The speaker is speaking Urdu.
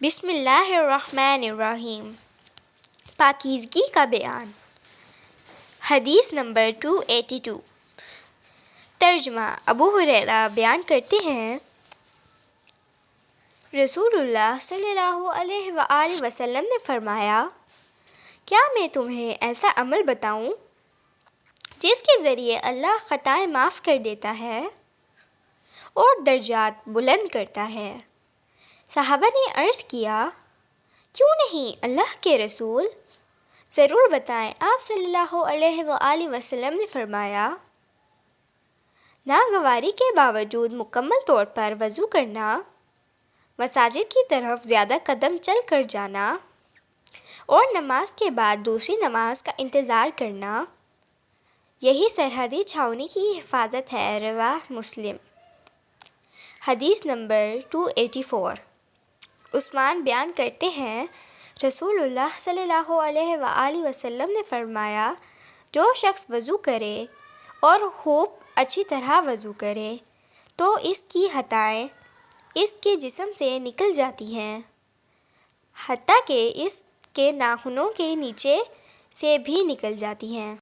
بسم اللہ الرحمن الرحیم۔ پاکیزگی کا بیان۔ حدیث نمبر 282۔ ترجمہ۔ ابو ہریرہ بیان کرتے ہیں، رسول اللہ صلی اللہ علیہ وآلہ وسلم نے فرمایا، کیا میں تمہیں ایسا عمل بتاؤں جس کے ذریعے اللہ خطائیں معاف کر دیتا ہے اور درجات بلند کرتا ہے؟ صحابہ نے عرض کیا، کیوں نہیں اللہ کے رسول، ضرور بتائیں۔ آپ صلی اللہ علیہ وآلہ وسلم نے فرمایا، ناگواری کے باوجود مکمل طور پر وضو کرنا، مساجد کی طرف زیادہ قدم چل کر جانا اور نماز کے بعد دوسری نماز کا انتظار کرنا، یہی سرحدی چھاؤنی کی حفاظت ہے۔ رواہ مسلم۔ حدیث نمبر 284۔ عثمان بیان کرتے ہیں، رسول اللہ صلی اللہ علیہ وآلہ وسلم نے فرمایا، جو شخص وضو کرے اور خوب اچھی طرح وضو کرے تو اس کی خطائیں اس کے جسم سے نکل جاتی ہیں، حتیٰ کہ اس کے ناخنوں کے نیچے سے بھی نکل جاتی ہیں۔